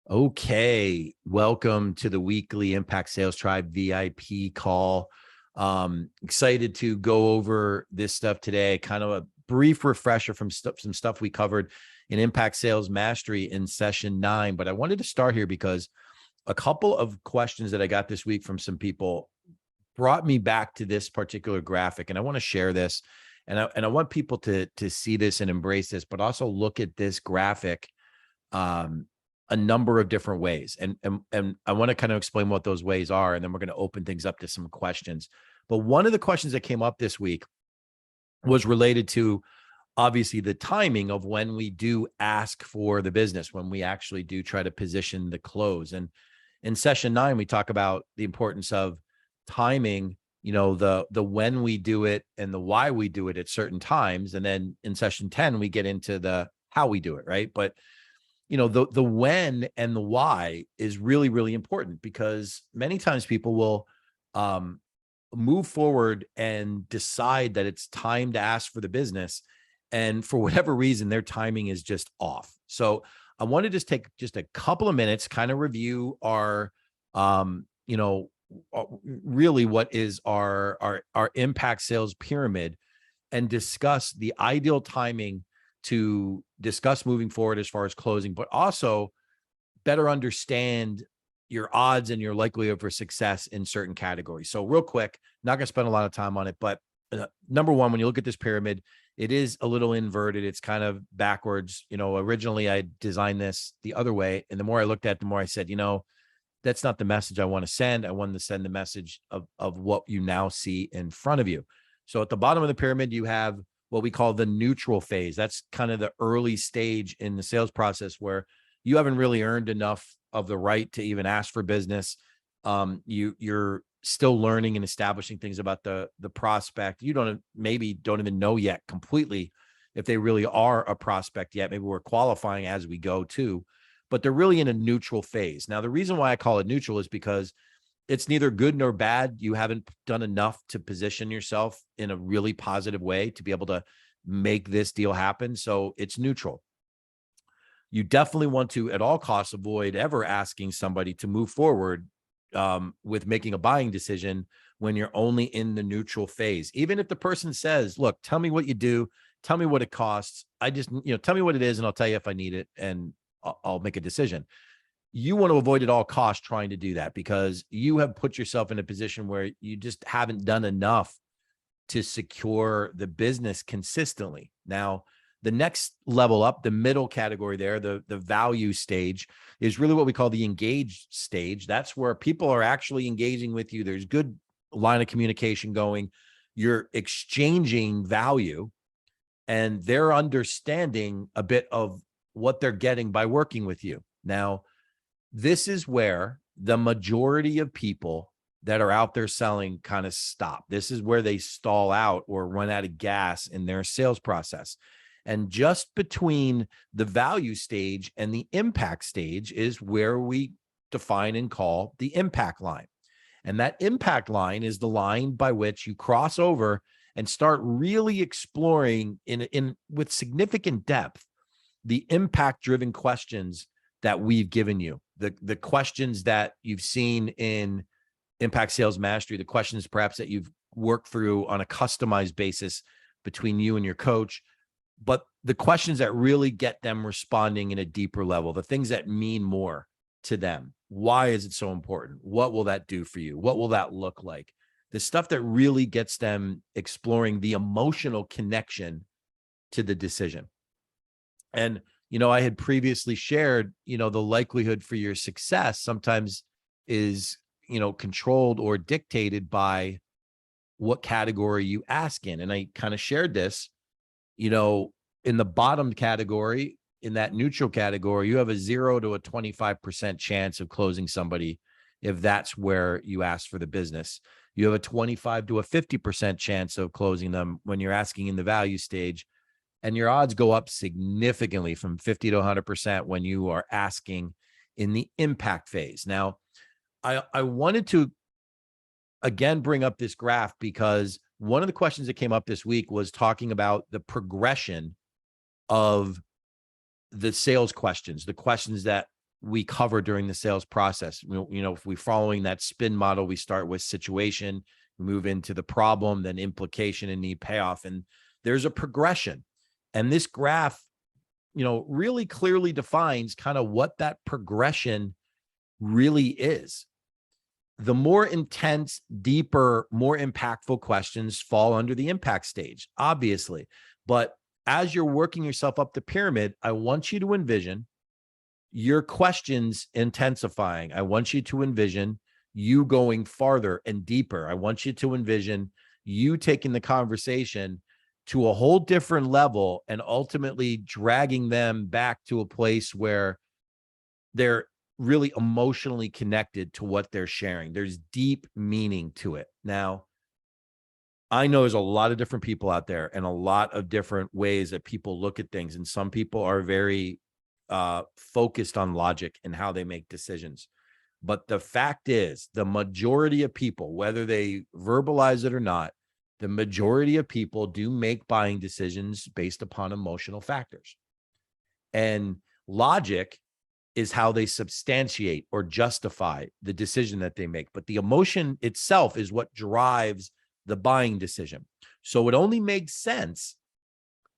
Okay, welcome to the weekly Impact Sales Tribe VIP call. Excited to go over this stuff today. Kind of a brief refresher from some stuff we covered in Impact Sales Mastery in session 9. But I wanted to start here because a couple of questions that I got this week from some people brought me back to this particular graphic, and I want to share this. And I want people to see this and embrace this, but also look at this graphic um, a number of different ways. And I want to kind of explain what those ways are, and then we're going to open things up to some questions. But one of the questions that came up this week was related to obviously the timing of when we do ask for the business, when we actually do try to position the close. And in session 9, we talk about the importance of timing, the when we do it and the why we do it at certain times. And then in session 10, we get into the how we do it, right? But the when and the why is really, really important, because many times people will move forward and decide that it's time to ask for the business, and for whatever reason their timing is just off. So I want to just take just a couple of minutes, kind of review our um you know really what is our impact sales pyramid, and discuss the ideal timing to discuss moving forward as far as closing, but also better understand your odds and your likelihood for success in certain categories. So real quick, not going to spend a lot of time on it, but number one, when you look at this pyramid, it is a little inverted. It's kind of backwards. Originally I designed this the other way, and the more I looked at it, the more I said, that's not the message I want to send. I wanted to send the message of what you now see in front of you. So at the bottom of the pyramid, you have what we call the neutral phase. That's kind of the early stage in the sales process where you haven't really earned enough of the right to even ask for business. You're still learning and establishing things about the prospect. You maybe don't even know yet completely if they really are a prospect yet. Maybe we're qualifying as we go too, but they're really in a neutral phase. Now, the reason why I call it neutral is because it's neither good nor bad. You haven't done enough to position yourself in a really positive way to be able to make this deal happen. So it's neutral. You definitely want to, at all costs, avoid ever asking somebody to move forward with making a buying decision when you're only in the neutral phase. Even if the person says, look, tell me what you do, tell me what it costs. Tell me what it is, and I'll tell you if I need it, and I'll make a decision. You want to avoid at all costs trying to do that, because you have put yourself in a position where you just haven't done enough to secure the business consistently. Now, the next level up, the middle category there, the value stage, is really what we call the engaged stage. That's where people are actually engaging with you. There's good line of communication going. You're exchanging value, and they're understanding a bit of what they're getting by working with you. Now, this is where the majority of people that are out there selling kind of stop. This is where they stall out or run out of gas in their sales process. And just between the value stage and the impact stage is where we define and call the impact line. And that impact line is the line by which you cross over and start really exploring in with significant depth the impact driven questions that we've given you, the questions that you've seen in Impact Sales Mastery, the questions perhaps that you've worked through on a customized basis between you and your coach, but the questions that really get them responding in a deeper level, the things that mean more to them. Why is it so important? What will that do for you? What will that look like? The stuff that really gets them exploring the emotional connection to the decision. And I had previously shared, the likelihood for your success sometimes is, controlled or dictated by what category you ask in. And I kind of shared this, in the bottom category, in that neutral category, you have a 0 to a 25% chance of closing somebody if that's where you ask for the business. You have a 25 to a 50% chance of closing them when you're asking in the value stage. And your odds go up significantly from 50 to 100% when you are asking in the impact phase. Now, I wanted to, again, bring up this graph because one of the questions that came up this week was talking about the progression of the sales questions, the questions that we cover during the sales process. If we're following that spin model, we start with situation, we move into the problem, then implication and need payoff. And there's a progression. And this graph, really clearly defines kind of what that progression really is. The more intense, deeper, more impactful questions fall under the impact stage, obviously. But as you're working yourself up the pyramid, I want you to envision your questions intensifying. I want you to envision you going farther and deeper. I want you to envision you taking the conversation to a whole different level and ultimately dragging them back to a place where they're really emotionally connected to what they're sharing. There's deep meaning to it. Now, I know there's a lot of different people out there and a lot of different ways that people look at things. And some people are very focused on logic and how they make decisions. But the fact is, the majority of people, whether they verbalize it or not, the majority of people do make buying decisions based upon emotional factors. And logic is how they substantiate or justify the decision that they make. But the emotion itself is what drives the buying decision. So it only makes sense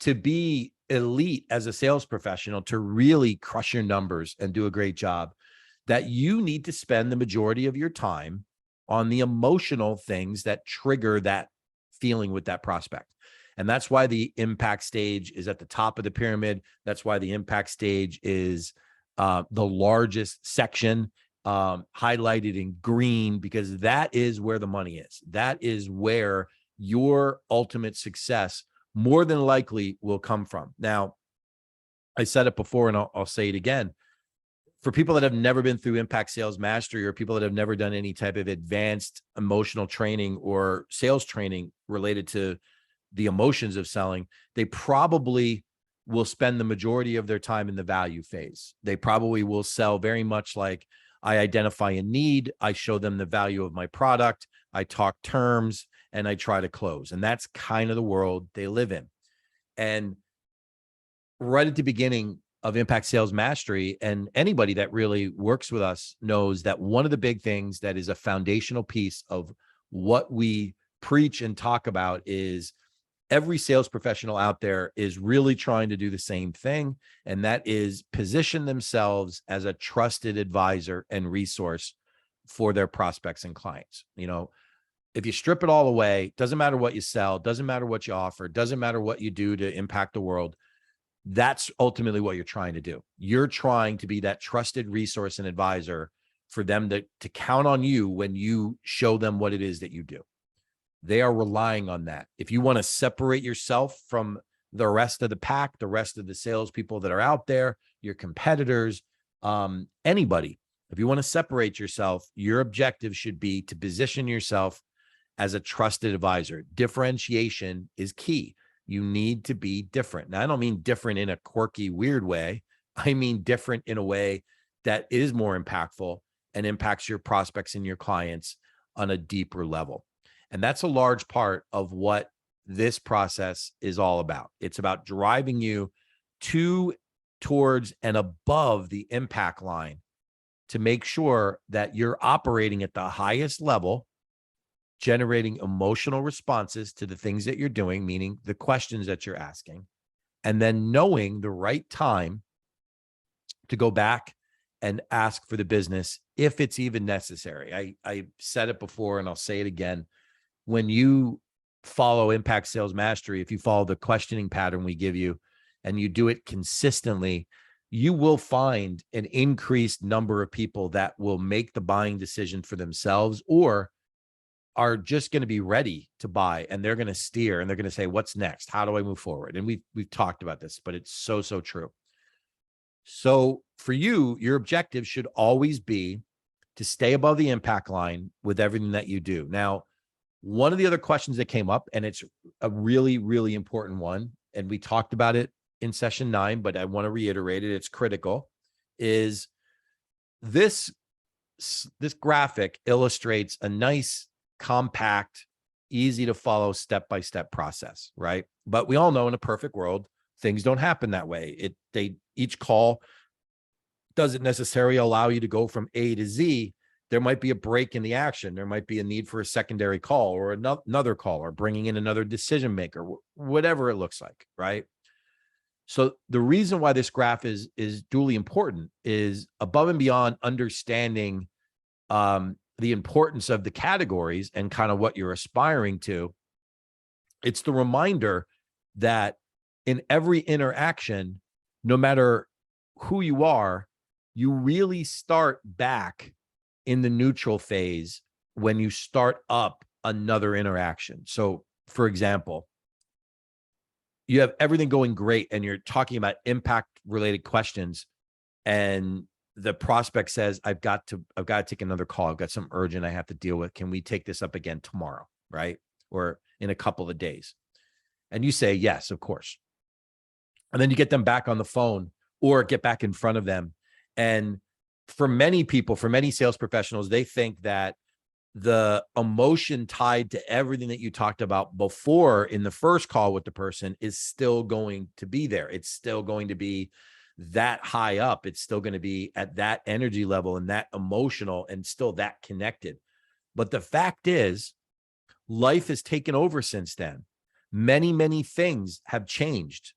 to be elite as a sales professional, to really crush your numbers and do a great job, that you need to spend the majority of your time on the emotional things that trigger that feeling with that prospect. And that's why the impact stage is at the top of the pyramid. That's why the impact stage is the largest section, highlighted in green, because that is where the money is. That is where your ultimate success more than likely will come from. Now, I said it before and I'll say it again. For people that have never been through Impact Sales Mastery, or people that have never done any type of advanced emotional training or sales training related to the emotions of selling, they probably will spend the majority of their time in the value phase. They probably will sell very much like, I identify a need, I show them the value of my product, I talk terms, and I try to close. And that's kind of the world they live in. And right at the beginning of Impact Sales Mastery, and anybody that really works with us knows that one of the big things that is a foundational piece of what we preach and talk about is every sales professional out there is really trying to do the same thing. And that is position themselves as a trusted advisor and resource for their prospects and clients. If you strip it all away, doesn't matter what you sell, doesn't matter what you offer, doesn't matter what you do to impact the world. That's ultimately what you're trying to do. You're trying to be that trusted resource and advisor for them to count on you when you show them what it is that you do. They are relying on that. If you want to separate yourself from the rest of the pack, the rest of the salespeople that are out there, your competitors, anybody, if you want to separate yourself, your objective should be to position yourself as a trusted advisor. Differentiation is key. You need to be different. Now, I don't mean different in a quirky, weird way. I mean different in a way that is more impactful and impacts your prospects and your clients on a deeper level. And that's a large part of what this process is all about. It's about driving you towards and above the impact line to make sure that you're operating at the highest level, generating emotional responses to the things that you're doing, meaning the questions that you're asking, and then knowing the right time to go back and ask for the business if it's even necessary. I said it before and I'll say it again. When you follow Impact Sales Mastery, if you follow the questioning pattern we give you and you do it consistently, you will find an increased number of people that will make the buying decision for themselves, or are just going to be ready to buy, and they're going to steer and they're going to say, what's next? How do I move forward? And we've talked about this, but it's so true. So for you, your objective should always be to stay above the impact line with everything that you do. Now, one of the other questions that came up, and it's a really, really important one, and we talked about it in session 9, but I want to reiterate it. It's critical. Is this graphic illustrates a nice, compact, easy to follow step-by-step process, right? But we all know in a perfect world, things don't happen that way. Each call doesn't necessarily allow you to go from A to Z. There might be a break in the action. There might be a need for a secondary call or another call or bringing in another decision maker, whatever it looks like, right? So the reason why this graph is duly important is above and beyond understanding the importance of the categories and kind of what you're aspiring to. It's the reminder that in every interaction, no matter who you are, you really start back in the neutral phase when you start up another interaction. So, for example, you have everything going great and you're talking about impact related questions, and the prospect says, I've got to take another call. I've got some urgent I have to deal with. Can we take this up again tomorrow? Right? Or in a couple of days. And you say, yes, of course. And then you get them back on the phone or get back in front of them. And for many people, for many sales professionals, they think that the emotion tied to everything that you talked about before in the first call with the person is still going to be there. It's still going to be that high up. It's still going to be at that energy level and that emotional and still that connected. But the fact is, life has taken over since then. Many, many things have changed.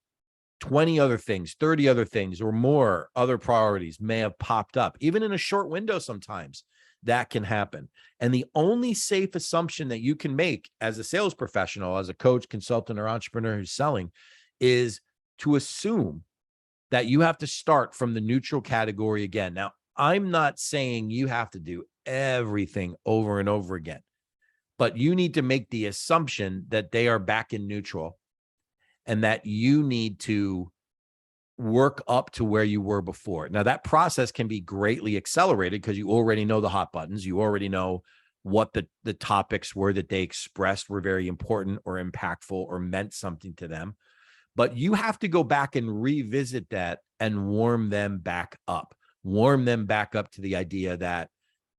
20 other things, 30 other things, or more other priorities may have popped up, even in a short window. Sometimes that can happen. And the only safe assumption that you can make as a sales professional, as a coach, consultant, or entrepreneur who's selling, is to assume that you have to start from the neutral category again. Now, I'm not saying you have to do everything over and over again, but you need to make the assumption that they are back in neutral and that you need to work up to where you were before. Now, that process can be greatly accelerated because you already know the hot buttons. You already know what the topics were that they expressed were very important or impactful or meant something to them. But you have to go back and revisit that and warm them back up to the idea that,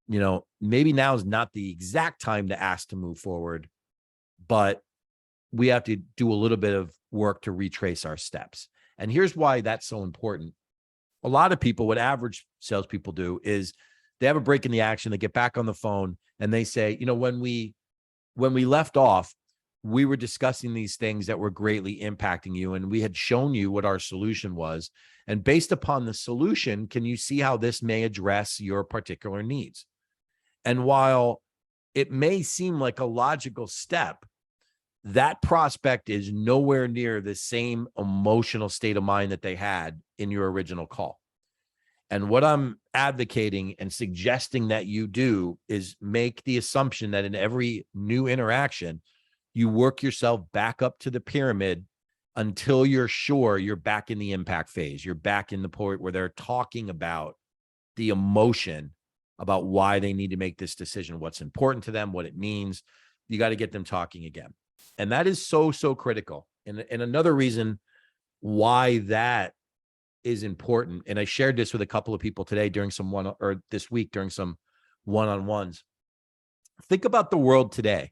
you know, maybe now is not the exact time to ask to move forward, but we have to do a little bit of work to retrace our steps. And here's why that's so important. A lot of people, what average salespeople do is they have a break in the action, they get back on the phone and they say, you know, when we left off, we were discussing these things that were greatly impacting you, and we had shown you what our solution was. And based upon the solution, can you see how this may address your particular needs? And while it may seem like a logical step, that prospect is nowhere near the same emotional state of mind that they had in your original call. And what I'm advocating and suggesting that you do is make the assumption that in every new interaction, you work yourself back up to the pyramid until you're sure you're back in the impact phase. You're back in the point where they're talking about the emotion about why they need to make this decision, what's important to them, what it means. You got to get them talking again. And that is so, so critical. And another reason why that is important, and I shared this with a couple of people today during this week during some one-on-ones. Think about the world today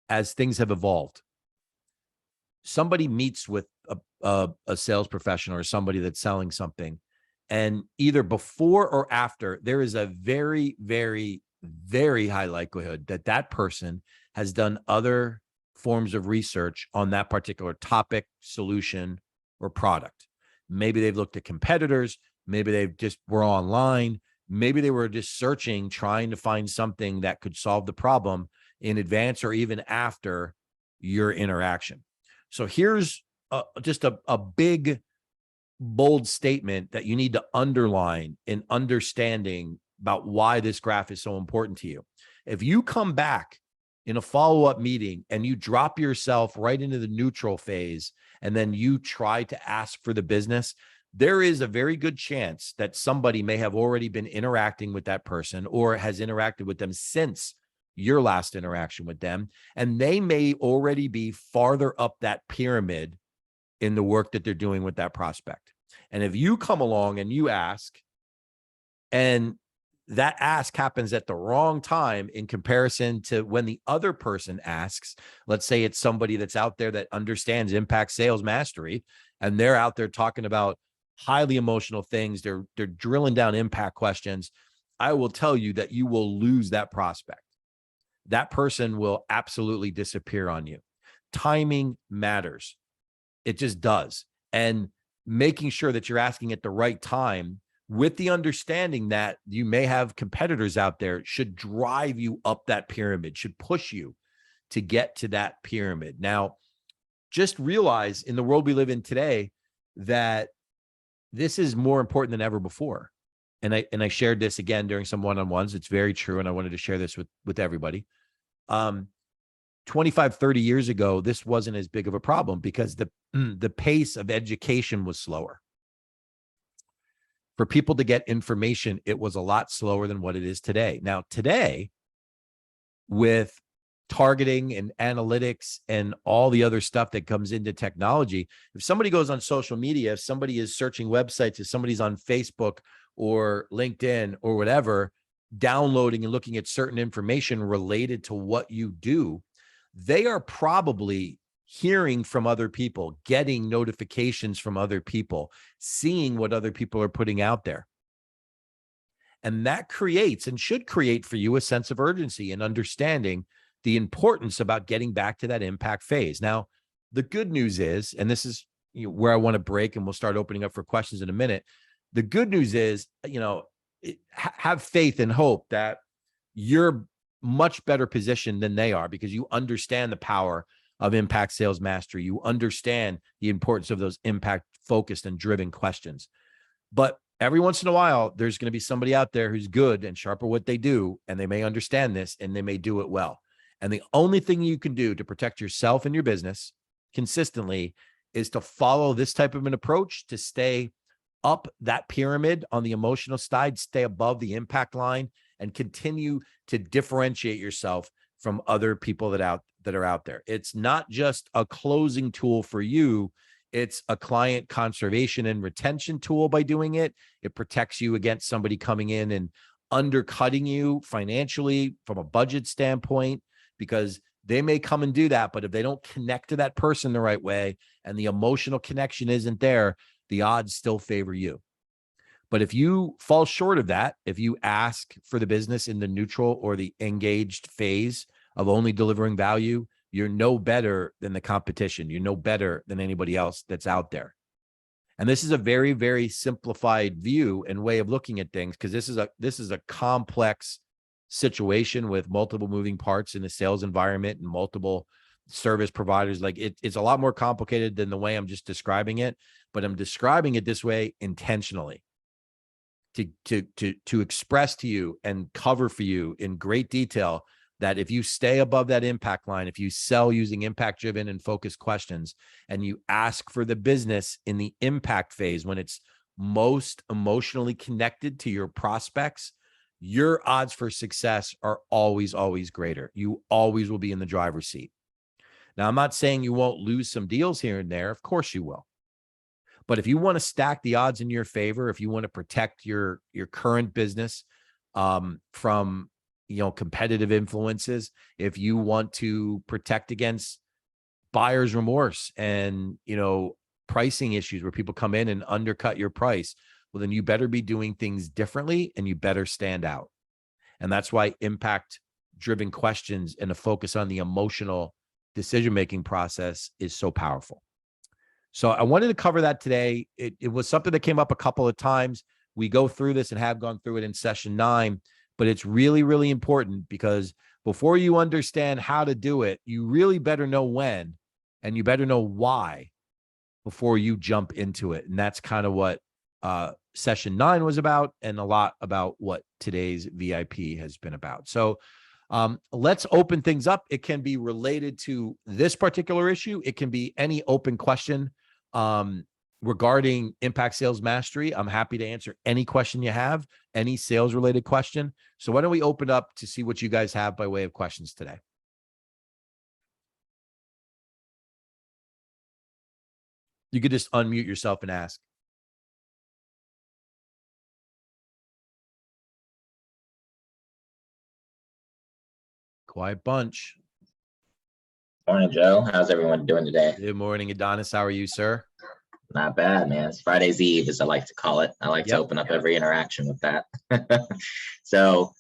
as things have evolved. Somebody meets with a sales professional or somebody that's selling something, and either before or after, there is a very, very, very high likelihood that that person has done other forms of research on that particular topic, solution, or product. Maybe they've looked at competitors. Maybe they've just were online. Maybe they were just searching, trying to find something that could solve the problem in advance or even after your interaction. So here's just a big, bold statement that you need to underline in understanding about why this graph is so important to you. If you come back in a follow-up meeting and you drop yourself right into the neutral phase, and then you try to ask for the business, there is a very good chance that somebody may have already been interacting with that person or has interacted with them since your last interaction with them. And they may already be farther up that pyramid in the work that they're doing with that prospect. And if you come along and you ask, and that ask happens at the wrong time in comparison to when the other person asks, let's say it's somebody that's out there that understands impact sales mastery, and they're out there talking about highly emotional things. They're drilling down impact questions. I will tell you that you will lose that prospect. That person will absolutely disappear on you. Timing matters. It just does. And making sure that you're asking at the right time with the understanding that you may have competitors out there should drive you up that pyramid, should push you to get to that pyramid. Now, just realize in the world we live in today that this is more important than ever before. And I shared this again during some one-on-ones. It's very true. And I wanted to share this with everybody. 25, 30 years ago, this wasn't as big of a problem because the pace of education was slower. For people to get information, it was a lot slower than what it is today. Now, today, with targeting and analytics and all the other stuff that comes into technology, if somebody goes on social media, if somebody is searching websites, if somebody's on Facebook or LinkedIn or whatever, downloading and looking at certain information related to what you do, they are probably hearing from other people, getting notifications from other people, seeing what other people are putting out there. And that creates and should create for you a sense of urgency and understanding the importance about getting back to that impact phase. Now, the good news is, and this is where I want to break and we'll start opening up for questions in a minute. The good news is, have faith and hope that you're much better positioned than they are because you understand the power of impact sales mastery. You understand the importance of those impact focused and driven questions. But every once in a while, there's going to be somebody out there who's good and sharp at what they do, and they may understand this and they may do it well. And the only thing you can do to protect yourself and your business consistently is to follow this type of an approach to stay up that pyramid on the emotional side, stay above the impact line, and continue to differentiate yourself from other people that are out there. It's not just a closing tool for you. It's a client conservation and retention tool. By doing it, it protects you against somebody coming in and undercutting you financially from a budget standpoint, because they may come and do that. But if they don't connect to that person the right way and the emotional connection isn't there, the odds still favor you. But if you fall short of that, if you ask for the business in the neutral or the engaged phase of only delivering value, you're no better than the competition. You're no better than anybody else that's out there. And this is a very, very simplified view and way of looking at things, because this is a complex situation with multiple moving parts in the sales environment and multiple service providers. Like it's a lot more complicated than the way I'm just describing it, but I'm describing it this way intentionally to express to you and cover for you in great detail that if you stay above that impact line, if you sell using impact driven and focused questions, and you ask for the business in the impact phase when it's most emotionally connected to your prospects, your odds for success are always, always greater. You always will be in the driver's seat. Now, I'm not saying you won't lose some deals here and there. Of course you will. But if you want to stack the odds in your favor, if you want to protect your current business from competitive influences, if you want to protect against buyer's remorse and pricing issues where people come in and undercut your price, well, then you better be doing things differently and you better stand out. And that's why impact driven questions and a focus on the emotional decision-making process is so powerful. So I wanted to cover that today. It was something that came up a couple of times. We go through this and have gone through it in session 9, but it's really, really important because before you understand how to do it, you really better know when, and you better know why before you jump into it. And that's kind of what session 9 was about, and a lot about what today's VIP has been about. So let's open things up. It can be related to this particular issue. It can be any open question regarding impact sales mastery. I'm happy to answer any question you have, any sales related question. So why don't we open up to see what you guys have by way of questions today? You could just unmute yourself and ask. Quiet bunch. Morning, Joe. How's everyone doing today? Good morning, Adonis. How are you, sir? Not bad, man. It's Friday's Eve, as I like to call it. I like to Yep. open up every interaction with that. So,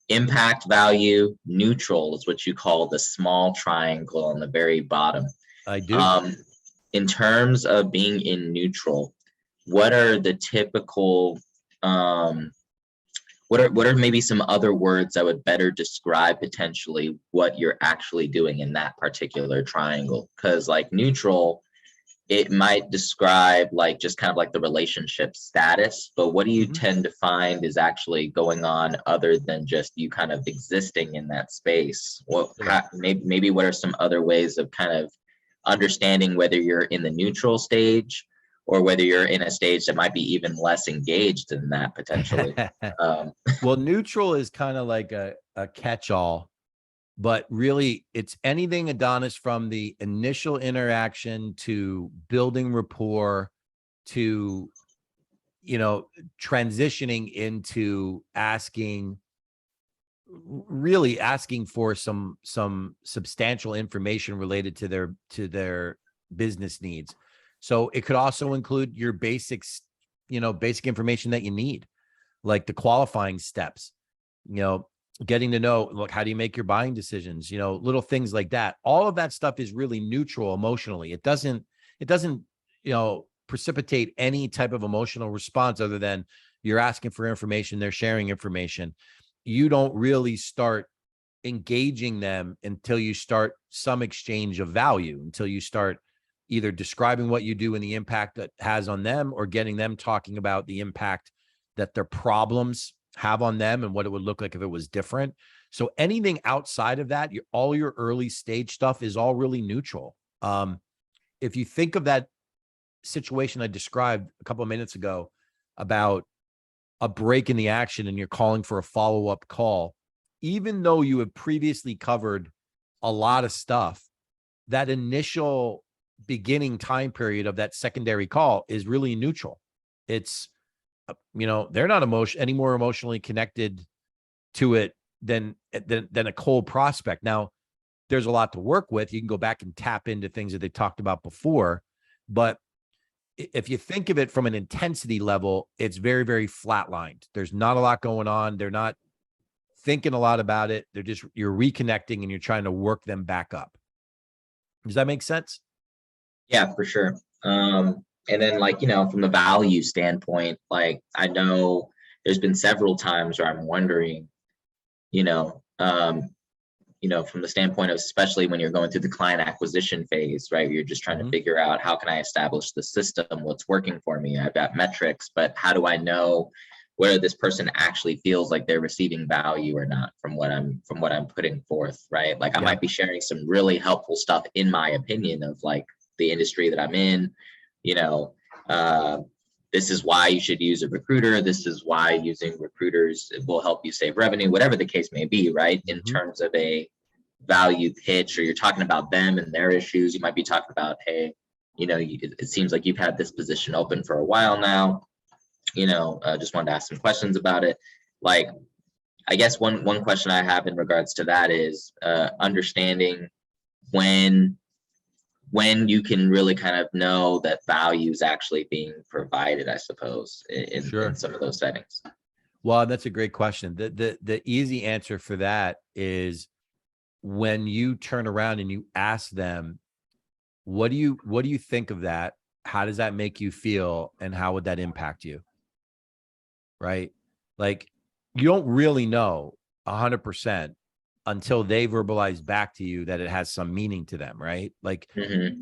impact, value, neutral is what you call the small triangle on the very bottom. I do. In terms of being in neutral, what are the typical what are maybe some other words that would better describe potentially what you're actually doing in that particular triangle? Because like neutral, it might describe like just kind of like the relationship status, but what do you tend to find is actually going on other than just you kind of existing in that space? Well, maybe what are some other ways of kind of understanding whether you're in the neutral stage or whether you're in a stage that might be even less engaged than that potentially? Well, neutral is kind of like a catch-all, but really it's anything, Adonis, from the initial interaction to building rapport to, you know, transitioning into really asking for some substantial information related to their business needs. So it could also include your basics, you know, basic information that you need, like the qualifying steps, you know, getting to know, look, how do you make your buying decisions? You know, little things like that. All of that stuff is really neutral emotionally. It doesn't, you know, precipitate any type of emotional response other than you're asking for information, they're sharing information. You don't really start engaging them until you start some exchange of value, until you start either describing what you do and the impact that has on them, or getting them talking about the impact that their problems have on them and what it would look like if it was different. So anything outside of that, all your early stage stuff is all really neutral. If you think of that situation I described a couple of minutes ago about a break in the action and you're calling for a follow-up call, even though you have previously covered a lot of stuff, that initial beginning time period of that secondary call is really neutral. It's, you know, they're not any more emotionally connected to it than a cold prospect. Now, there's a lot to work with. You can go back and tap into things that they talked about before, but if you think of it from an intensity level, it's very, very flatlined. There's not a lot going on. They're not thinking a lot about it. You're reconnecting and you're trying to work them back up. Does that make sense? Yeah, for sure. And then like, you know, from the value standpoint, like I know there's been several times where I'm wondering, you know, from the standpoint of, especially when you're going through the client acquisition phase, right? You're just trying to figure out, how can I establish the system? What's working for me? I've got metrics, but how do I know whether this person actually feels like they're receiving value or not from what I'm putting forth, right? Like I might be sharing some really helpful stuff in my opinion of like the industry that I'm in, you know, this is why you should use a recruiter. This is why using recruiters will help you save revenue, whatever the case may be, right? In terms of a value pitch, or you're talking about them and their issues, you might be talking about, hey, you know, it seems like you've had this position open for a while now. You know, just wanted to ask some questions about it. Like, I guess one question I have in regards to that is understanding when you can really kind of know that value is actually being provided, I suppose, in some of those settings. Well, that's a great question. The easy answer for that is when you turn around and you ask them, what do you think of that? How does that make you feel? And how would that impact you? Right? Like, you don't really know 100% until they verbalize back to you that it has some meaning to them, right? Like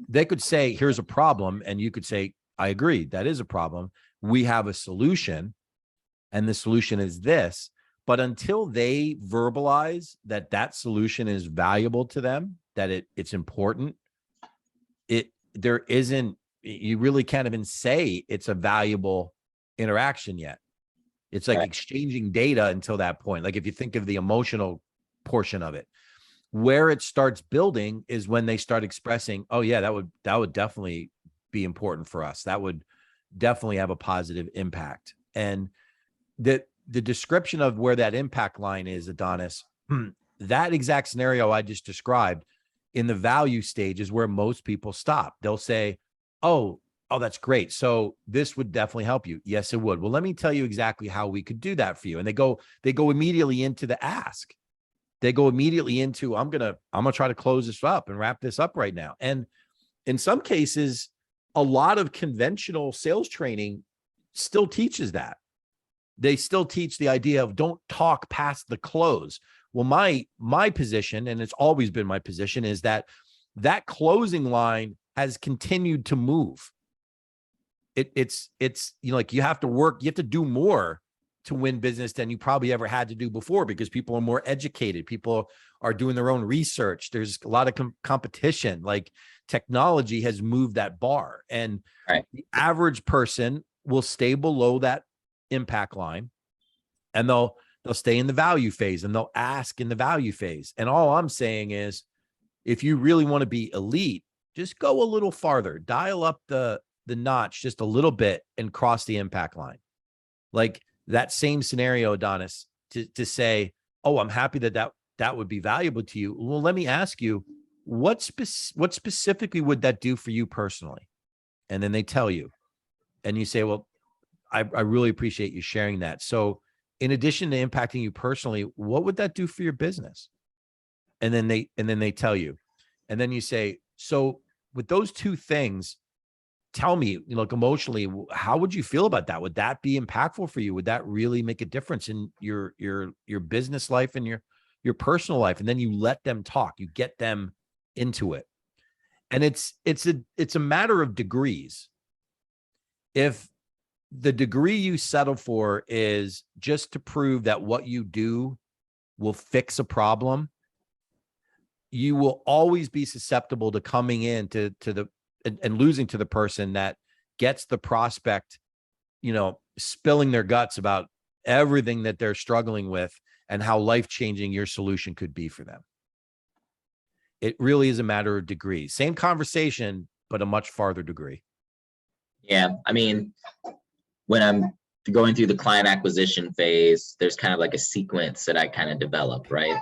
they could say, here's a problem. And you could say, I agree, that is a problem. We have a solution. And the solution is this. But until they verbalize that solution is valuable to them, that it's important, you really can't even say it's a valuable interaction yet. It's like exchanging data until that point. Like if you think of the emotional portion of it, where it starts building is when they start expressing, oh yeah, that would definitely be important for us. That would definitely have a positive impact. And the description of where that impact line is, Adonis, that exact scenario I just described in the value stage is where most people stop. They'll say, oh, Oh, that's great. So this would definitely help you. Yes, it would. Well, let me tell you exactly how we could do that for you. And they go immediately into the ask. They go immediately into, I'm gonna try to close this up and wrap this up right now. And in some cases, a lot of conventional sales training still teaches that. They still teach the idea of don't talk past the close. Well, my position, and it's always been my position, is that that closing line has continued to move. It's you know, like you have to work, you have to do more to win business than you probably ever had to do before, because people are more educated. People are doing their own research. There's a lot of competition. Like technology has moved that bar, and Right. the average person will stay below that impact line, and they'll stay in the value phase, and they'll ask in the value phase. And all I'm saying is, if you really want to be elite, just go a little farther, dial up the notch just a little bit and cross the impact line. Like that same scenario, Adonis, to say, oh, I'm happy that would be valuable to you. Well, let me ask you, what specifically would that do for you personally? And then they tell you, and you say, well, I really appreciate you sharing that. So in addition to impacting you personally, what would that do for your business? And then they tell you, and then you say, so with those two things, tell me, you know, like emotionally, how would you feel about that? Would that be impactful for you? Would that really make a difference in your business life and your personal life? And then you let them talk, you get them into it. And it's a matter of degrees. If the degree you settle for is just to prove that what you do will fix a problem, you will always be susceptible to coming in to the and losing to the person that gets the prospect, you know, spilling their guts about everything that they're struggling with and how life-changing your solution could be for them. It really is a matter of degrees. Same conversation, but a much farther degree. Yeah. I mean, when I'm going through the client acquisition phase, there's kind of like a sequence that I kind of develop, right?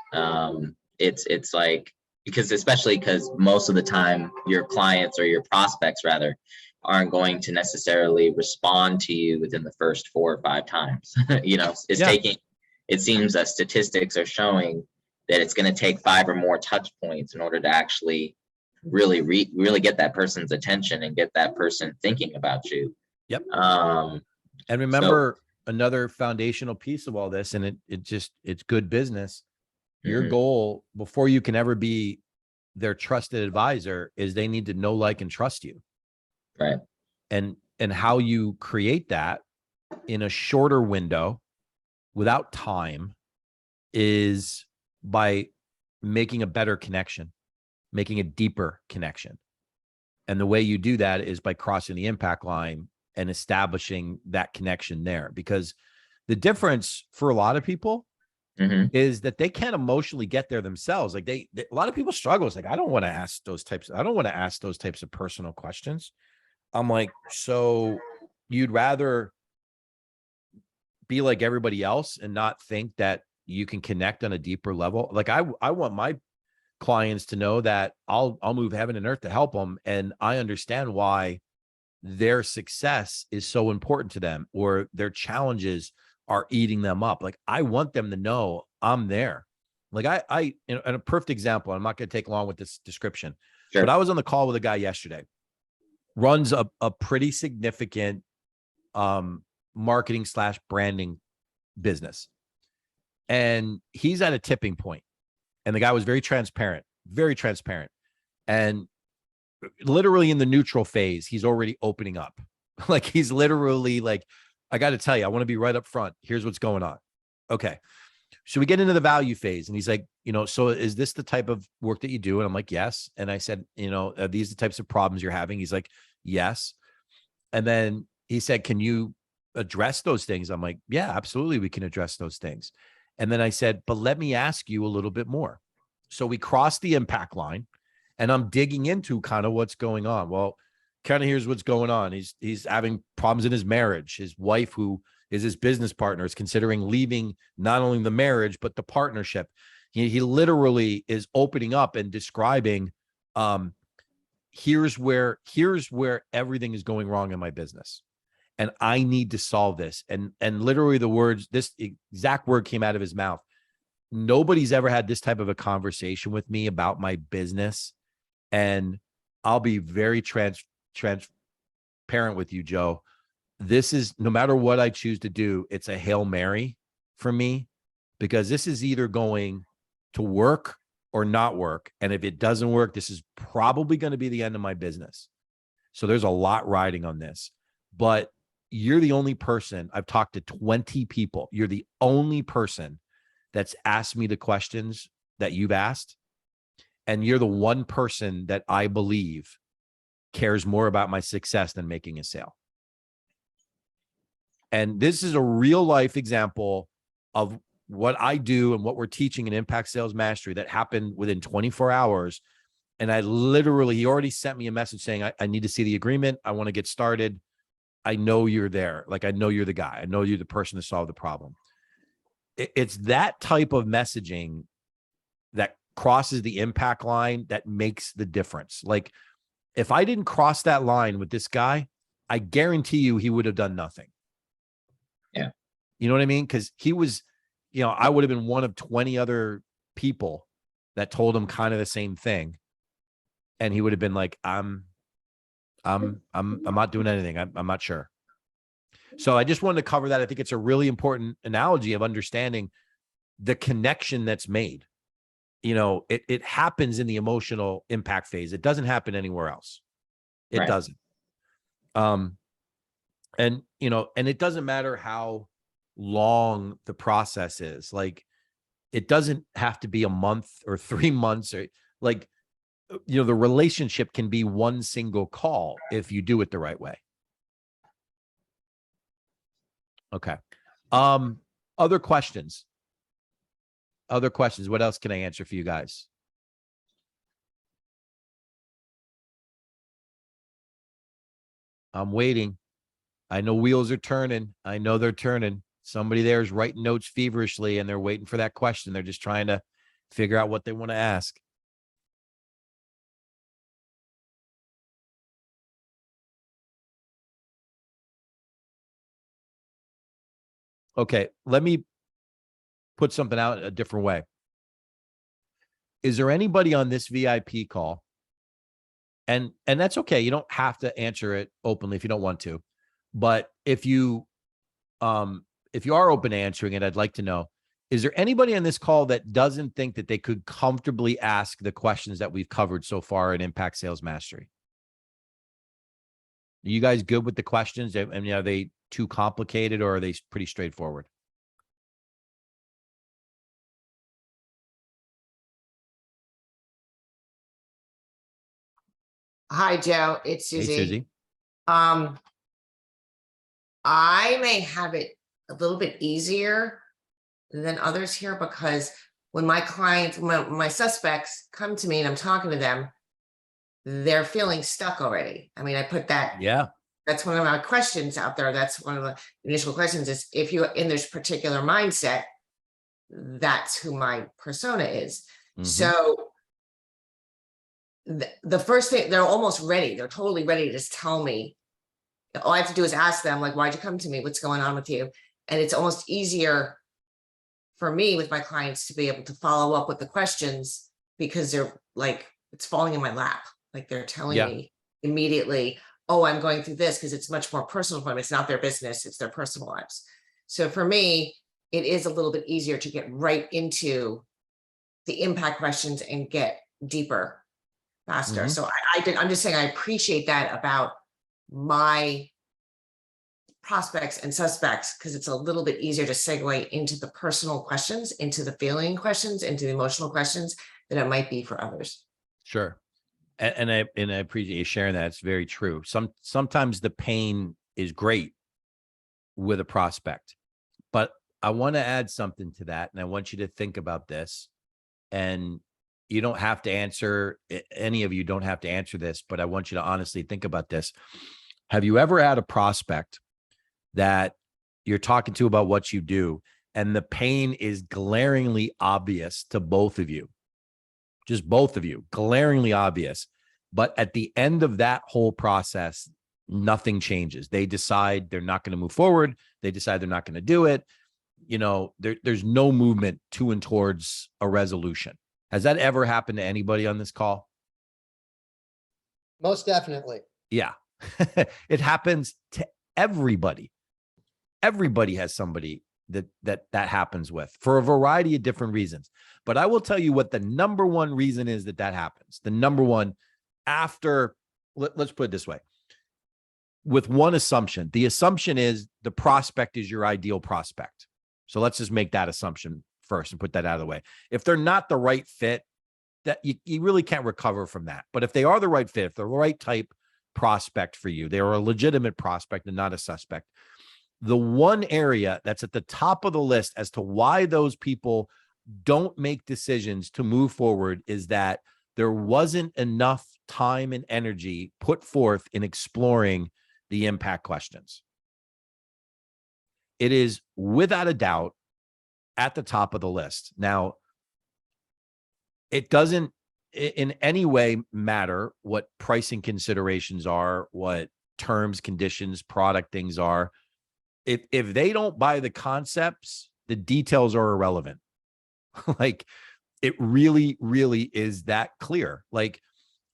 It's like, especially because most of the time your clients, or your prospects rather, aren't going to necessarily respond to you within the first 4 or 5 times. You know, it seems that statistics are showing that it's going to take 5 or more touch points in order to actually really get that person's attention and get that person thinking about you. Yep. Um, And remember, another foundational piece of all this, and it's good business. Your goal before you can ever be their trusted advisor is they need to know, like, and trust you. Right. And how you create that in a shorter window without time is by making a better connection, making a deeper connection. And the way you do that is by crossing the impact line and establishing that connection there. Because the difference for a lot of people is that they can't emotionally get there themselves. Like a lot of people struggle. It's like, I don't want to ask those types of personal questions. I'm like, so you'd rather be like everybody else and not think that you can connect on a deeper level? Like I want my clients to know that I'll move heaven and earth to help them. And I understand why their success is so important to them, or their challenges are eating them up. Like I want them to know I'm there. Like and a perfect example, I'm not going to take long with this description, but I was on the call with a guy yesterday, runs a pretty significant marketing / branding business. And he's at a tipping point. And the guy was very transparent. And literally in the neutral phase, he's already opening up. Like he's literally like, I got to tell you, I want to be right up front. Here's what's going on. Okay. So we get into the value phase, and he's like, you know, so is this the type of work that you do? And I'm like, yes. And I said, you know, are these the types of problems you're having? He's like, yes. And then he said, can you address those things? I'm like, yeah, absolutely. We can address those things. And then I said, but let me ask you a little bit more. So we crossed the impact line, and I'm digging into kind of what's going on. Well, kind of here's what's going on. He's having problems in his marriage. His wife, who is his business partner, is considering leaving not only the marriage, but the partnership. He literally is opening up and describing here's where everything is going wrong in my business. And I need to solve this. And literally the words, this exact word came out of his mouth. Nobody's ever had this type of a conversation with me about my business. And I'll be very transparent with you, Joe. This is, no matter what I choose to do, it's a Hail Mary for me, because this is either going to work or not work. And if it doesn't work, this is probably going to be the end of my business. So there's a lot riding on this. But you're the only person, I've talked to 20 people. You're the only person that's asked me the questions that you've asked. And you're the one person that I believe cares more about my success than making a sale. And this is a real life example of what I do and what we're teaching in Impact Sales Mastery that happened within 24 hours. And I literally, he already sent me a message saying, I need to see the agreement. I want to get started. I know you're there. Like, I know you're the guy. I know you're the person to solve the problem. It's that type of messaging that crosses the impact line that makes the difference. Like, if I didn't cross that line with this guy, I guarantee you he would have done nothing. Yeah. You know what I mean? Because he was, I would have been one of 20 other people that told him kind of the same thing. And he would have been like, I'm not doing anything. I'm not sure. So I just wanted to cover that. I think it's a really important analogy of understanding the connection that's made. It happens in the emotional impact phase. It doesn't happen anywhere else. It Right. doesn't. And it doesn't matter how long the process is. Like, it doesn't have to be a month or 3 months, or like, the relationship can be one single call if you do it the right way. Okay. Other questions? What else can I answer for you guys? I'm waiting. I know wheels are turning. I know they're turning. Somebody there is writing notes feverishly and they're waiting for that question. They're just trying to figure out what they want to ask. Okay, let me put something out a different way. Is there anybody on this VIP call? And that's okay. You don't have to answer it openly if you don't want to. But if you are open to answering it, I'd like to know, is there anybody on this call that doesn't think that they could comfortably ask the questions that we've covered so far in Impact Sales Mastery? Are you guys good with the questions? I mean, are they too complicated or are they pretty straightforward? Hi, Joe. It's Hey, Susie. Susie. I may have it a little bit easier than others here because when my clients, my suspects come to me and I'm talking to them, they're feeling stuck already. I mean, I put that. Yeah. That's one of my questions out there. That's one of the initial questions is if you're in this particular mindset, that's who my persona is. Mhm. So the first thing, they're almost ready. They're totally ready to just tell me. All I have to do is ask them, like, why'd you come to me? What's going on with you? And it's almost easier for me with my clients to be able to follow up with the questions because they're like, it's falling in my lap. Like they're telling Yeah. me immediately, oh, I'm going through this because it's much more personal for them. It's not their business, it's their personal lives. So for me, it is a little bit easier to get right into the impact questions and get deeper faster. Mhm. So I'm just saying I appreciate that about my prospects and suspects because it's a little bit easier to segue into the personal questions, into the feeling questions, into the emotional questions than it might be for others. Sure. And I appreciate you sharing that. It's very true. Sometimes the pain is great with a prospect, but I want to add something to that. And I want you to think about this, and you don't have to answer, any of you don't have to answer this, but I want you to honestly think about this. Have you ever had a prospect that you're talking to about what you do and the pain is glaringly obvious to both of you? Just both of you, glaringly obvious. But at the end of that whole process, nothing changes. They decide they're not going to move forward. They decide they're not going to do it. You know, there's no movement to and towards a resolution. Has that ever happened to anybody on this call? Most definitely. Yeah. It happens to everybody. Everybody has somebody that happens with for a variety of different reasons. But I will tell you what the number one reason is that happens. The number one, after, let's put it this way, with one assumption. The assumption is the prospect is your ideal prospect. So let's just make that assumption first and put that out of the way. If they're not the right fit, that you really can't recover from that. But if they are the right fit, if they're the right type prospect for you, they are a legitimate prospect and not a suspect. The one area that's at the top of the list as to why those people don't make decisions to move forward is that there wasn't enough time and energy put forth in exploring the impact questions. It is without a doubt at the top of the list. Now, it doesn't in any way matter what pricing considerations are, what terms, conditions, product things are. If they don't buy the concepts, the details are irrelevant. Like, it really, really is that clear. Like,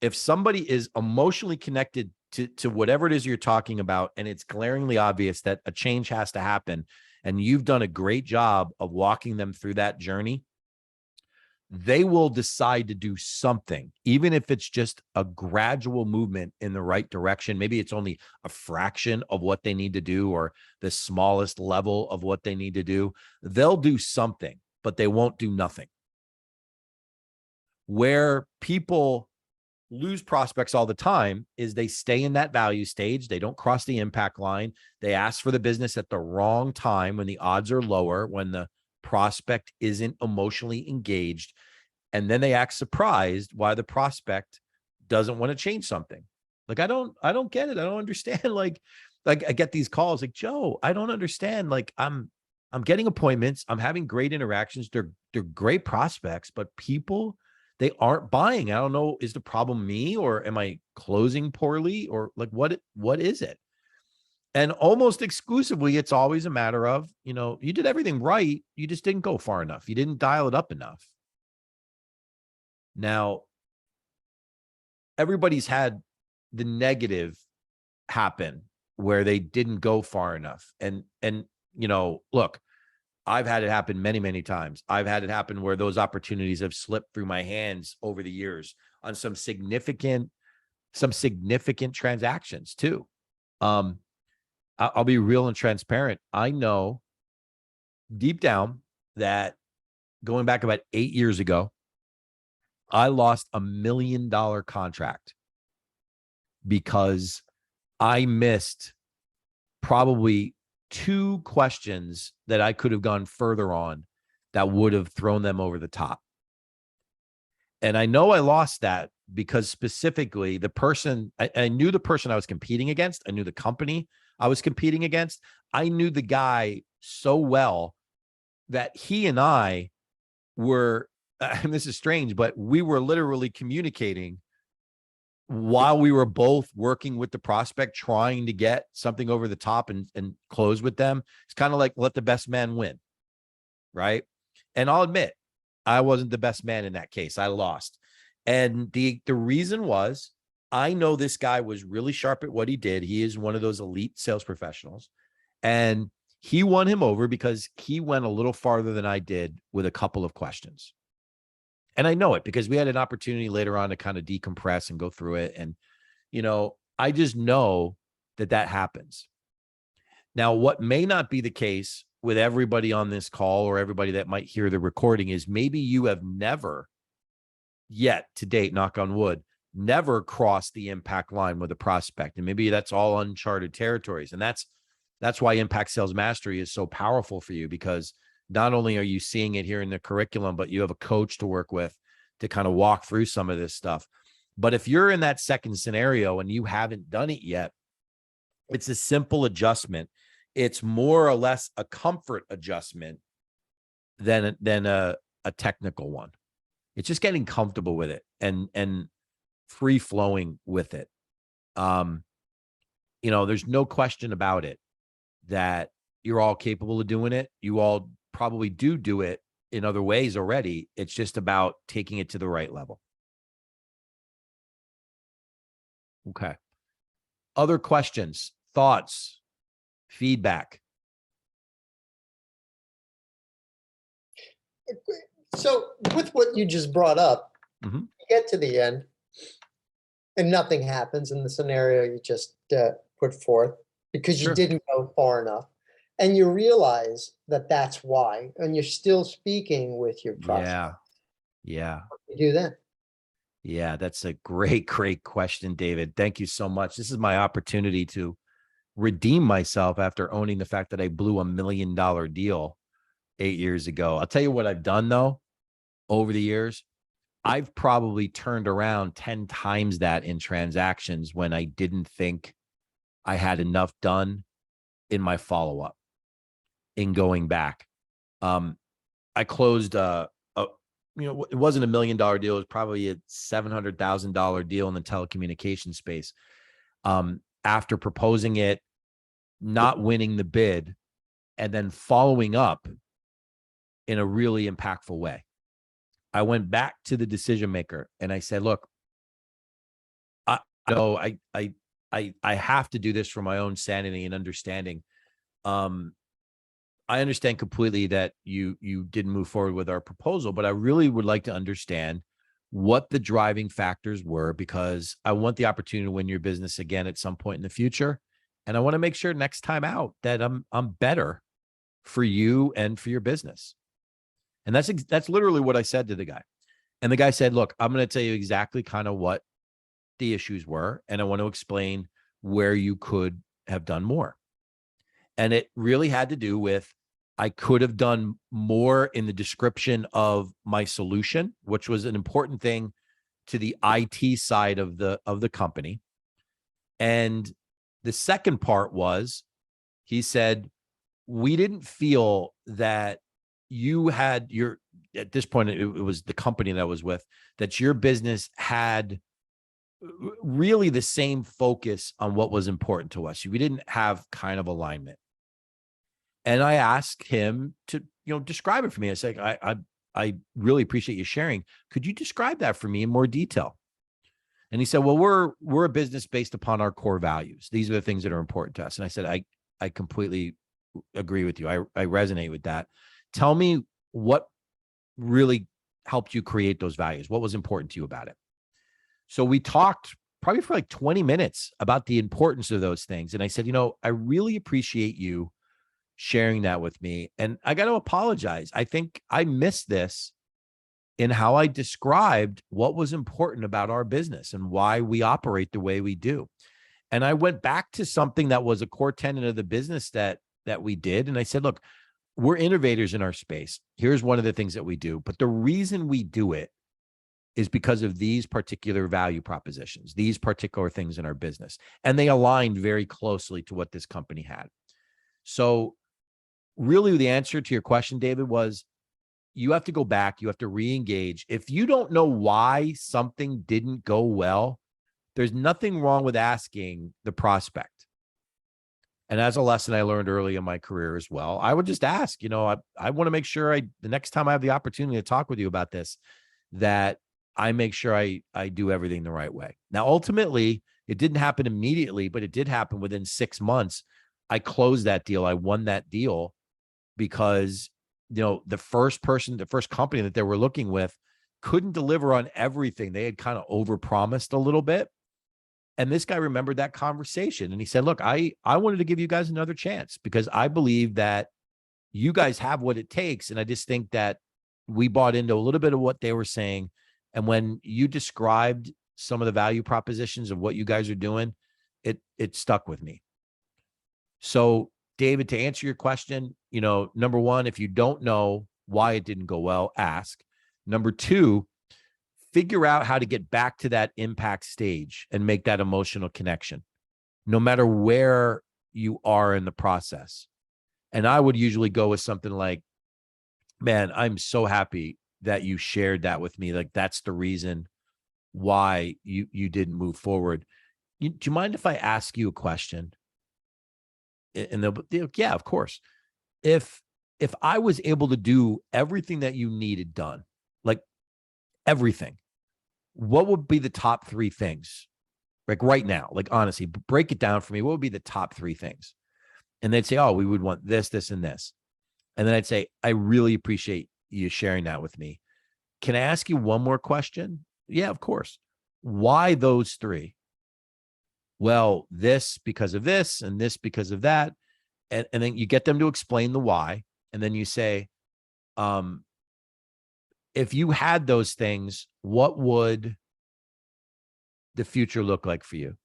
if somebody is emotionally connected to whatever it is you're talking about, and it's glaringly obvious that a change has to happen, and you've done a great job of walking them through that journey, they will decide to do something, even if it's just a gradual movement in the right direction. Maybe it's only a fraction of what they need to do, or the smallest level of what they need to do. They'll do something, but they won't do nothing. Where people lose prospects all the time is they stay in that value stage. They don't cross the impact line. They ask for the business at the wrong time when the odds are lower, when the prospect isn't emotionally engaged, and then they act surprised why the prospect doesn't want to change something. Like, I don't get it. I don't understand. Like I get these calls like, Joe, I don't understand. Like, I'm getting appointments. I'm having great interactions. They're great prospects, but people, they aren't buying. I don't know. Is the problem me, or am I closing poorly, or like, what is it? And almost exclusively, it's always a matter of, you did everything right. You just didn't go far enough. You didn't dial it up enough. Now, everybody's had the negative happen where they didn't go far enough. And look, I've had it happen many, many times. I've had it happen where those opportunities have slipped through my hands over the years on some significant transactions too. I'll be real and transparent. I know deep down that going back about 8 years ago, I lost $1 million contract because I missed probably 2 questions that I could have gone further on that would have thrown them over the top. And I know I lost that because specifically the person, I knew the person I was competing against. I knew the company I was competing against. I knew the guy so well that he and I were, and this is strange, but we were literally communicating while we were both working with the prospect, trying to get something over the top and close with them. It's kind of like, let the best man win. Right. And I'll admit, I wasn't the best man in that case. I lost. And the reason was, I know this guy was really sharp at what he did. He is one of those elite sales professionals, and he won him over because he went a little farther than I did with a couple of questions. And I know it because we had an opportunity later on to kind of decompress and go through it. And, I just know that happens. Now, what may not be the case with everybody on this call or everybody that might hear the recording is maybe you have never yet to date, knock on wood, never crossed the impact line with a prospect. And maybe that's all uncharted territories. And that's why Impact Sales Mastery is so powerful for you, because not only are you seeing it here in the curriculum, but you have a coach to work with to kind of walk through some of this stuff. But if you're in that second scenario and you haven't done it yet, it's a simple adjustment. It's more or less a comfort adjustment than a technical one. It's just getting comfortable with it. And free flowing with it. There's no question about it that you're all capable of doing it. You all probably do it in other ways already. It's just about taking it to the right level. Okay. Other questions, thoughts, feedback? So with what you just brought up, Mhm. you get to the end and nothing happens in the scenario you just put forth because you Sure. didn't go far enough. And you realize that that's why, and you're still speaking with your prospect. Yeah. Yeah. What do you do then? Yeah. That's a great, great question, David. Thank you so much. This is my opportunity to redeem myself after owning the fact that I blew $1 million deal 8 years ago. I'll tell you what I've done though, over the years. I've probably turned around 10 times that in transactions when I didn't think I had enough done in my follow-up, in going back. I closed it wasn't $1 million deal. It was probably a $700,000 deal in the telecommunications space. After proposing it, not winning the bid, and then following up in a really impactful way. I went back to the decision maker and I said, look, I know I have to do this for my own sanity and understanding. I understand completely that you didn't move forward with our proposal, but I really would like to understand what the driving factors were, because I want the opportunity to win your business again at some point in the future. And I want to make sure next time out that I'm better for you and for your business. And that's literally what I said to the guy. And the guy said, look, I'm going to tell you exactly kind of what the issues were, and I want to explain where you could have done more. And it really had to do with, I could have done more in the description of my solution, which was an important thing to the IT side of the company. And the second part was, he said, we didn't feel that you had at this point, it was the company that I was with, that your business had really the same focus on what was important to us. We didn't have kind of alignment. And I asked him to, describe it for me. I said, I really appreciate you sharing. Could you describe that for me in more detail? And he said, well, we're a business based upon our core values. These are the things that are important to us. And I said, I completely agree with you. I resonate with that. Tell me what really helped you create those values. What was important to you about it? So we talked probably for like 20 minutes about the importance of those things. And I said, I really appreciate you sharing that with me. And I got to apologize. I think I missed this in how I described what was important about our business and why we operate the way we do. And I went back to something that was a core tenet of the business that we did. And I said, look, we're innovators in our space. Here's one of the things that we do. But the reason we do it is because of these particular value propositions, these particular things in our business. And they aligned very closely to what this company had. So really, the answer to your question, David, was you have to go back. You have to re-engage. If you don't know why something didn't go well, there's nothing wrong with asking the prospect. And as a lesson I learned early in my career as well, I would just ask, I want to make sure the next time I have the opportunity to talk with you about this, that I make sure I do everything the right way. Now, ultimately, it didn't happen immediately, but it did happen within 6 months. I closed that deal. I won that deal because, the first company that they were looking with couldn't deliver on everything. They had kind of overpromised a little bit. And this guy remembered that conversation. And he said, look, I wanted to give you guys another chance because I believe that you guys have what it takes. And I just think that we bought into a little bit of what they were saying. And when you described some of the value propositions of what you guys are doing, it stuck with me. So, David, to answer your question, number one, if you don't know why it didn't go well, ask. Number two, figure out how to get back to that impact stage and make that emotional connection, no matter where you are in the process. And I would usually go with something like, man, I'm so happy that you shared that with me. Like, that's the reason why you didn't move forward. Do you mind if I ask you a question? And they'll be like, yeah, of course. If I was able to do everything that you needed done, like everything, what would be the top 3 things? Like right now, like honestly, break it down for me. What would be the top 3 things? And they'd say, oh, we would want this, this, and this. And then I'd say, I really appreciate you sharing that with me. Can I ask you one more question? Yeah, of course. Why those 3? Well, this because of this and this because of that. And then you get them to explain the why. And then you say, if you had those things, what would the future look like for you?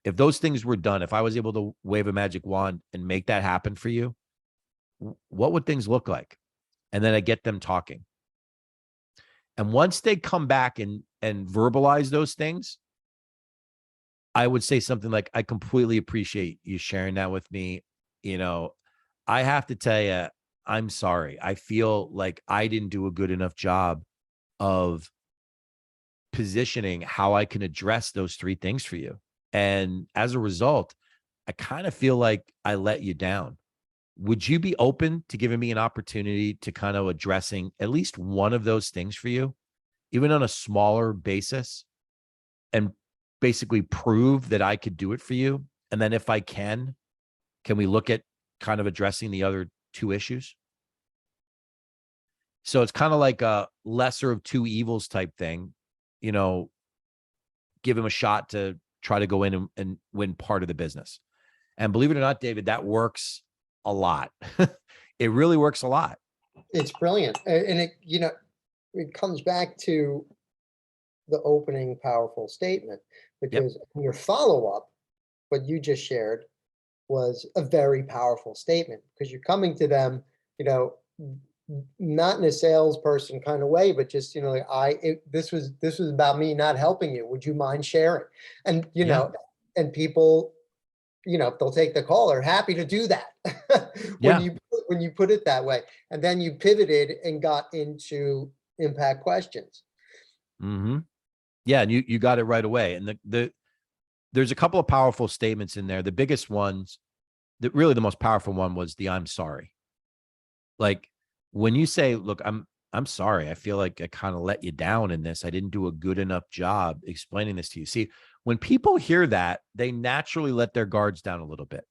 If those things were done, if I was able to wave a magic wand and make that happen for you, what would things look like? And then I get them talking. And once they come back and verbalize those things, I would say something like, I completely appreciate you sharing that with me. You know, I have to tell you, I'm sorry. I feel like I didn't do a good enough job of positioning how I can address those 3 things for you. And as a result, I kind of feel like I let you down. Would you be open to giving me an opportunity to kind of addressing at least one of those things for you, even on a smaller basis, and basically prove that I could do it for you? And then if I can we look at kind of addressing the other 2 issues? So it's kind of like a lesser of 2 evils type thing, you know, give him a shot to try to go in and win part of the business. And believe it or not, David, that works a lot. It really works a lot. It's brilliant. And it, it comes back to the opening powerful statement, because your follow-up, what you just shared, was a very powerful statement, because you're coming to them, not in a salesperson kind of way, but just, this was about me not helping you. Would you mind sharing? And, and people, if they'll take the call, are happy to do that when you put it that way. And then you pivoted and got into impact questions. Mm-hmm. Yeah, and you got it right away. And there's a couple of powerful statements in there. The biggest ones, really the most powerful one, was the I'm sorry. Like when you say, look, I'm sorry. I feel like I kind of let you down in this. I didn't do a good enough job explaining this to you. See, when people hear that, they naturally let their guards down a little bit.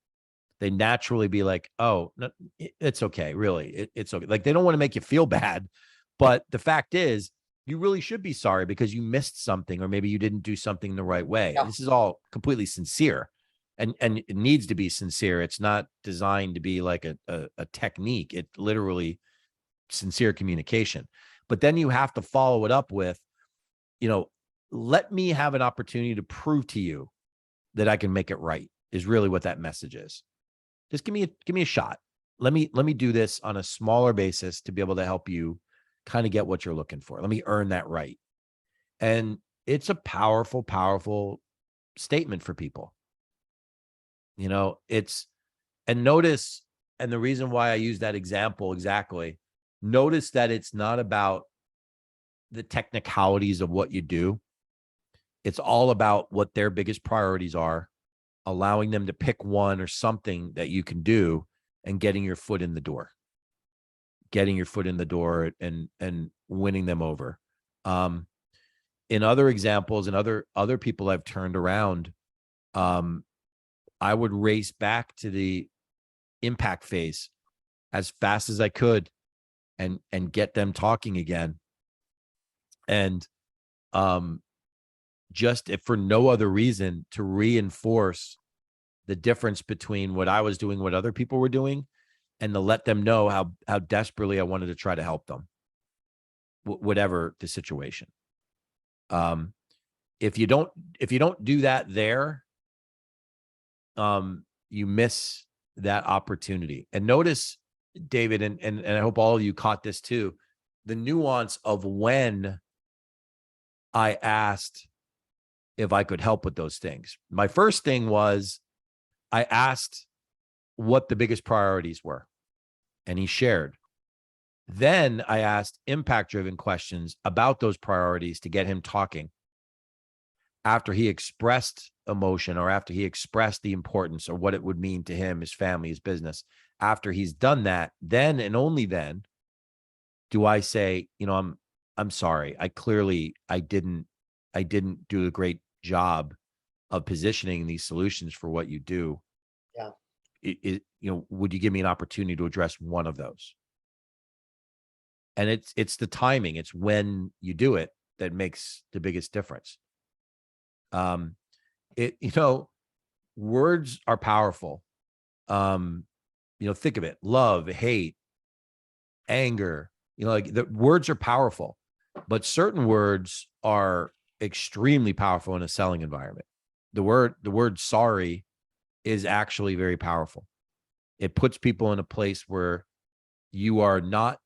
They naturally be like, oh, no, it's okay. Really, it's okay. Like they don't want to make you feel bad. But the fact is, you really should be sorry because you missed something, or maybe you didn't do something the right way. Yeah. This is all completely sincere, and it needs to be sincere. It's not designed to be like a technique. It literally sincere communication. But then you have to follow it up with, let me have an opportunity to prove to you that I can make it right, is really what that message is. Just give me a shot. Let me do this on a smaller basis to be able to help you kind of get what you're looking for. Let me earn that right. And it's a powerful, powerful statement for people. And notice, and the reason why I use that example exactly, notice that it's not about the technicalities of what you do. It's all about what their biggest priorities are, allowing them to pick one or something that you can do, and getting your foot in the door. And winning them over. In other examples and other people I've turned around, I would race back to the impact phase as fast as I could and get them talking again. And just if for no other reason, to reinforce the difference between what I was doing, what other people were doing, and to let them know how desperately I wanted to try to help them, whatever the situation. If you don't do that there, you miss that opportunity. And notice, David, and I hope all of you caught this too, the nuance of when I asked if I could help with those things. My first thing was I asked what the biggest priorities were, and he shared. Then I asked impact-driven questions about those priorities to get him talking. after he expressed emotion or after he expressed the importance or what it would mean to him, his family, his business, after he's done that, then and only then do I say, I'm sorry. I didn't do a great job of positioning these solutions for what you do. Yeah. Would you give me an opportunity to address one of those? And it's the timing. It's when you do it that makes the biggest difference. Words are powerful. Think of it: love, hate, anger. Like the words are powerful, but certain words are extremely powerful in a selling environment. The word sorry is actually very powerful. It puts people in a place where you are not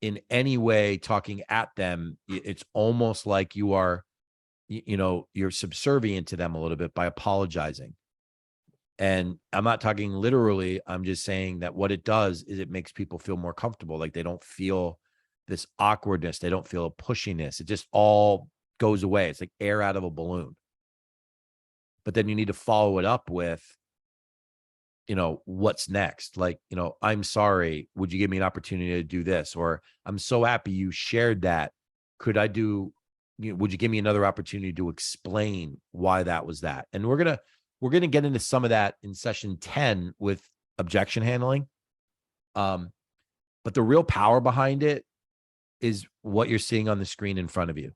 in any way talking at them. It's almost like you are, you're subservient to them a little bit by apologizing. And I'm not talking literally. I'm just saying that what it does is it makes people feel more comfortable. Like they don't feel this awkwardness. They don't feel a pushiness. It just all goes away. It's like air out of a balloon. But then you need to follow it up with, what's next? Like, I'm sorry. Would you give me an opportunity to do this? Or I'm so happy you shared that. Would you give me another opportunity to explain why that was that? And we're going to get into some of that in session 10 with objection handling. But the real power behind it is what you're seeing on the screen in front of you.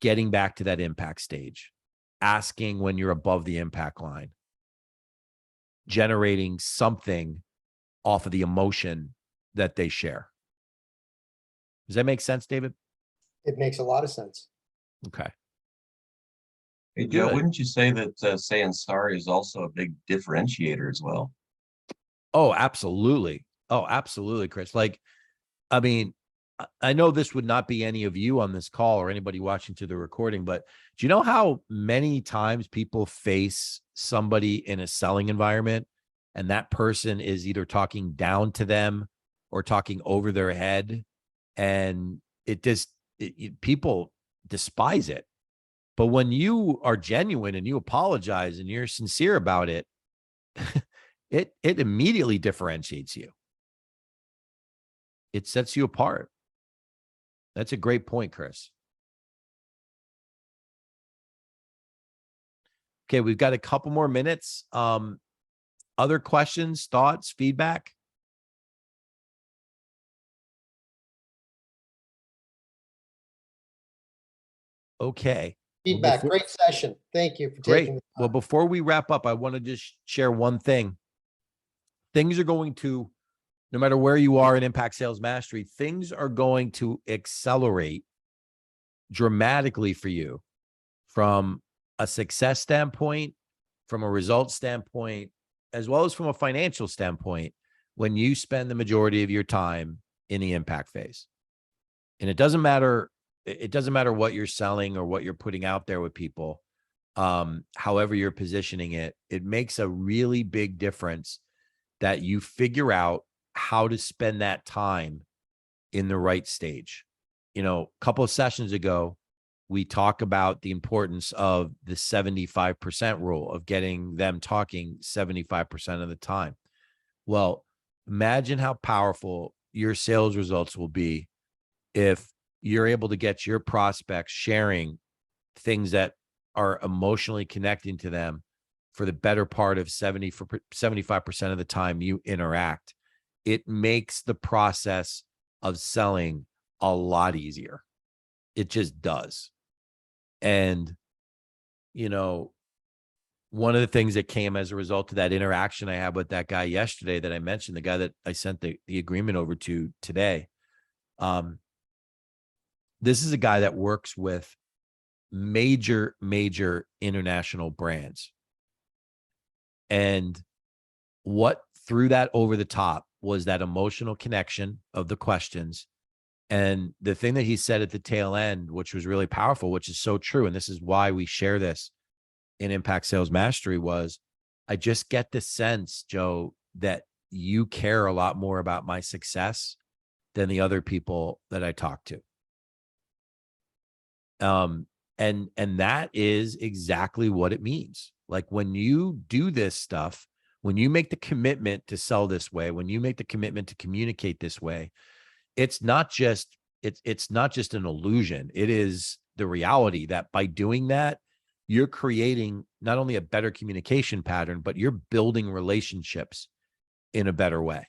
Getting back to that impact stage, asking when you're above the impact line, generating something off of the emotion that they share. Does that make sense, David? It makes a lot of sense. Okay. Hey, Joe, Good. wouldn't you say that saying sorry is also a big differentiator as well? Oh, absolutely. Oh, absolutely, Chris. Like, I mean, I know this would not be any of you on this call or anybody watching to the recording, but do you know how many times people face somebody in a selling environment and that person is either talking down to them or talking over their head? And people despise it. But when you are genuine and you apologize and you're sincere about it, it immediately differentiates you. It sets you apart. That's a great point, Chris. Okay, we've got a couple more minutes. Other questions, thoughts, feedback? Okay. Feedback, before- great session. Thank you for Great. taking the Well, time. before we wrap up, I want to just share one thing. Things are going to, no matter where you are in Impact Sales Mastery, things are going to accelerate dramatically for you from a success standpoint, from a results standpoint, as well as from a financial standpoint when you spend the majority of your time in the impact phase. And it doesn't matter what you're selling or what you're putting out there with people. However you're positioning it, it makes a really big difference that you figure out how to spend that time in the right stage. A couple of sessions ago, we talk about the importance of the 75% rule of getting them talking 75% of the time. Well, imagine how powerful your sales results will be if you're able to get your prospects sharing things that are emotionally connecting to them for the better part of 75% of the time you interact. It makes the process of selling a lot easier. It just does. And, one of the things that came as a result of that interaction I had with that guy yesterday that I mentioned, the guy that I sent the agreement over to today, this is a guy that works with major international brands. And what threw that over the top was that emotional connection of the questions. And the thing that he said at the tail end, which was really powerful, which is so true, and this is why we share this in Impact Sales Mastery, was, I just get the sense, Joe, that you care a lot more about my success than the other people that I talk to. And that is exactly what it means. Like when you do this stuff, when you make the commitment to sell this way, when you make the commitment to communicate this way, it's not just an illusion. It is the reality that by doing that, you're creating not only a better communication pattern, but you're building relationships in a better way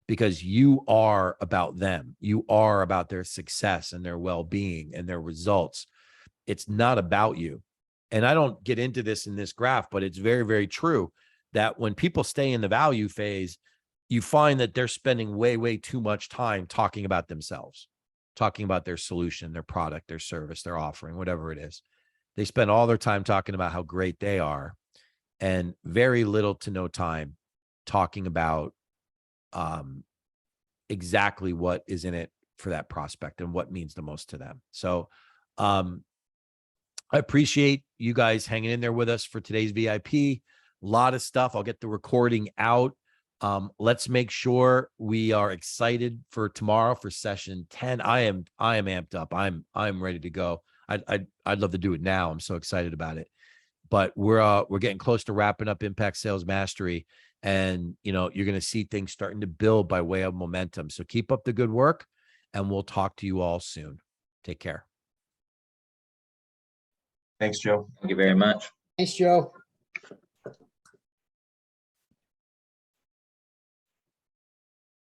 because you are about them. You are about their success and their well-being and their results. It's not about you. And I don't get into this in this graph, but it's very, very true that when people stay in the value phase, you find that they're spending way, way too much time talking about themselves, talking about their solution, their product, their service, their offering, whatever it is. They spend all their time talking about how great they are and very little to no time talking about exactly what is in it for that prospect and what means the most to them. So I appreciate you guys hanging in there with us for today's VIP. A lot of stuff. I'll get the recording out. Let's make sure we are excited for tomorrow for session 10. I am amped up. I'm ready to go. I'd love to do it now. I'm so excited about it. But we're getting close to wrapping up Impact Sales Mastery, and you're going to see things starting to build by way of momentum. So keep up the good work, and we'll talk to you all soon. Take care. Thanks, Joe. Thank you very much. Thanks, Joe.